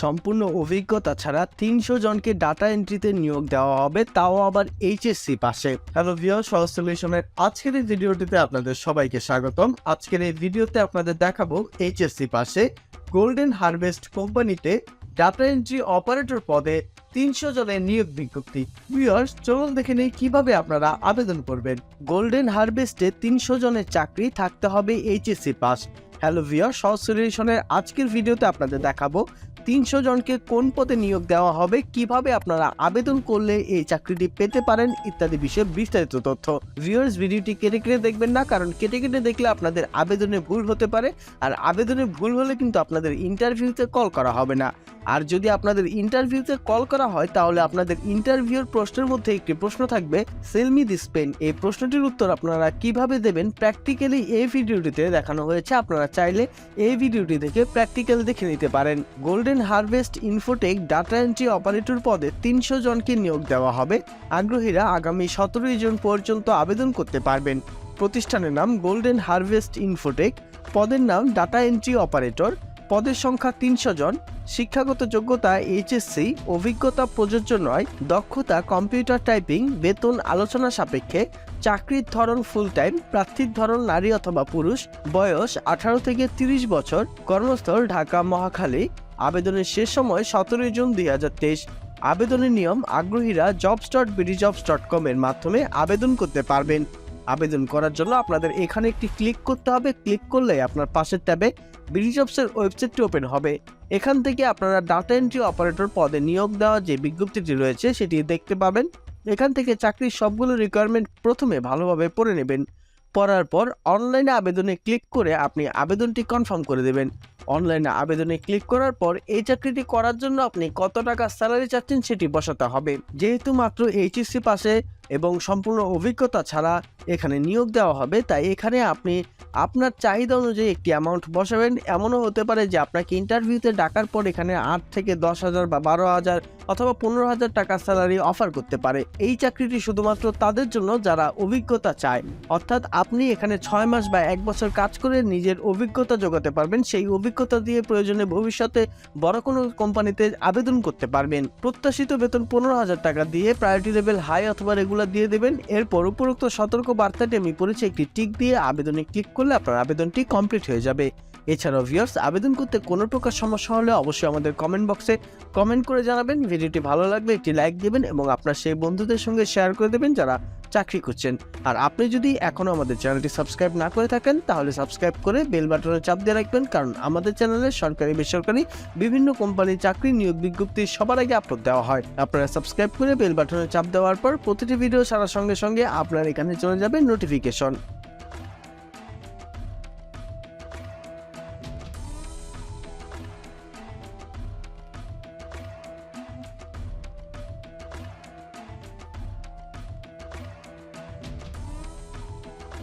সম্পূর্ণ অভিজ্ঞতা ছাড়া ৩০০ জনকে ডাটা এন্ট্রিতে নিয়োগ দেওয়া হবে, তাও আবার এইচএসসি পাশে। হ্যালো ভিউয়ার্স, সহজ সলিউশনের আজকের এই ভিডিওটিতে আপনাদের সবাইকে স্বাগতম। আজকের এই ভিডিওতে আপনাদের দেখাবো এইচএসসি পাশে গোল্ডেন হারভেস্ট কোম্পানিতে ডাটা এন্ট্রি অপারেটর পদে ৩০০ জনের নিয়োগ বিজ্ঞপ্তি। ভিউয়ার্স, চলুন দেখে নেই কিভাবে আপনারা আবেদন করবেন। গোল্ডেন হারভেস্টে ৩০০ জনের চাকরি, থাকতে হবে এইচএসসি পাস। হ্যালো ভিউয়ার্স, সহজ সলিউশনের আজকের ভিডিওতে আপনাদের দেখাবো ৩০০ জনকে কোন পদে নিয়োগ দেওয়া হবে, কিভাবে আপনারা আবেদন করলে এই চাকরিটি পেতে পারেন ইত্যাদি বিষয়ে বিস্তারিত তথ্য। ভিউয়ার্স, ভিডিওটি কেটে কেটে দেখবেন না, কারণ কেটে কেটে দেখলে আপনাদের আবেদনে ভুল হতে পারে, আর আবেদনে ভুল হলে কিন্তু আপনাদের ইন্টারভিউতে কল করা হবে না। আর যদি আপনাদের ইন্টারভিউতে কল করা হয় তাহলে আপনাদের ইন্টারভিউর প্রশ্নের মধ্যে একটি প্রশ্ন থাকবে, সেল মি দিস পেন। এই প্রশ্নটির উত্তর আপনারা কিভাবে দেবেন প্র্যাকটিক্যালি এই ভিডিওটিতে দেখানো হয়েছে। আপনারা চাইলে এই ভিডিওটি দেখে প্র্যাকটিক্যাল দেখে নিতে পারেন। Golden harvest Infotech data entry operator পদে ৩০০ জনকে নিয়োগ দেওয়া হবে। আগ্রহীরা আগামী ১৭ জুন পর্যন্ত আবেদন করতে পারবেন। প্রতিষ্ঠানের নাম গোল্ডেন হারভেস্ট ইনফোটেক, পদের নাম ডাটা এন্ট্রি অপারেটর, পদের সংখ্যা ৩০০ জন। শিক্ষাগত যোগ্যতা এইচএসসি, অভিজ্ঞতা প্রযোজ্য নয়, দক্ষতা কম্পিউটার টাইপিং, বেতন আলোচনা সাপেক্ষে, চাকরির ধরন ফুল টাইম, প্রার্থীর ধরন নারী অথবা পুরুষ, বয়স 18 থেকে 30 বছর, কর্মস্থল ঢাকা মহাখালী। আবেদনের শেষ সময় 17 জুন 2023। আবেদনের নিয়ম, আগ্রহীরা jobs.bdjobs.com এর মাধ্যমে আবেদন করতে পারবেন। আবেদন করার জন্য আপনাদের এখানে একটি ক্লিক করতে হবে। ক্লিক করলে আপনার পাশের ট্যাবে বিডিজবসের ওয়েবসাইটটি ওপেন হবে। এখান থেকে আপনারা ডাটা এন্ট্রি অপারেটর পদে নিয়োগ দেওয়া যে বিজ্ঞপ্তিটি রয়েছে সেটি দেখতে পাবেন। এখান থেকে চাকরির সবগুলো রিকোয়ারমেন্ট প্রথমে ভালোভাবে পড়ে নেবেন। পড়ার পর অনলাইনে আবেদনে ক্লিক করে আপনি আবেদনটি কনফার্ম করে দেবেন। অনলাইনে আবেদনে ক্লিক করার পর এই চাকরিটি করার জন্য আপনি কত টাকা স্যালারি চাচ্ছেন সেটি বসাতে হবে। যেহেতু মাত্র এইচএসসি পাশে এবং সম্পূর্ণ অভিজ্ঞতা ছাড়া এখানে নিয়োগ দেওয়া হবে, তাই এখানে আপনি আপনার চাহিদা অনুযায়ী একটি অ্যামাউন্ট বসাবেন। এমনও হতে পারে যে আপনাকে ইন্টারভিউতে ডাকার পর এখানে ৮ থেকে 10,000 বা 12,000 অথবা 15,000 টাকা স্যালারি অফার করতে পারে। এই চাকরিটি শুধুমাত্র তাদের জন্য যারা অভিজ্ঞতা চায়, অর্থাৎ আপনি এখানে 6 মাস বা 1 বছর কাজ করে নিজের অভিজ্ঞতা জোগাতে পারবেন। সেই অভিজ্ঞতা দিয়ে প্রয়োজনে ভবিষ্যতে বড় কোনো কোম্পানিতে আবেদন করতে পারবেন। প্রত্যাশিত বেতন 15,000 টাকা দিয়ে প্রায়োরিটি লেভেল হাই অথবা রেগুলার দিয়ে দেবেন। এরপর উপরোক্ত সতর্ক বার্তাটি আমি পড়েছি, একটি টিক দিয়ে আবেদনে ক্লিক করলে আপনার আবেদনটি কমপ্লিট হয়ে যাবে। এছাড়াও ভিউয়ার্স, আবেদন করতে কোনো প্রকার সমস্যা হলে অবশ্যই আমাদের কমেন্ট বক্সে কমেন্ট করে জানাবেন। ভিডিওটি ভালো লাগলে একটি লাইক দেবেন এবং আপনার সেই বন্ধুদের সঙ্গে শেয়ার করে দেবেন যারা চাকরি করছেন। আর আপনি যদি এখনও আমাদের চ্যানেলটি সাবস্ক্রাইব না করে থাকেন তাহলে সাবস্ক্রাইব করে বেল বাটনে চাপ দিয়ে রাখবেন, কারণ আমাদের চ্যানেলে সরকারি বেসরকারি বিভিন্ন কোম্পানির চাকরি নিয়োগ বিজ্ঞপ্তি সবার আগে আপলোড দেওয়া হয়। আপনারা সাবস্ক্রাইব করে বেল বাটনে চাপ দেওয়ার পর প্রতিটি ভিডিও ছাড়ার সঙ্গে সঙ্গে আপনার এখানে চলে যাবে নোটিফিকেশন।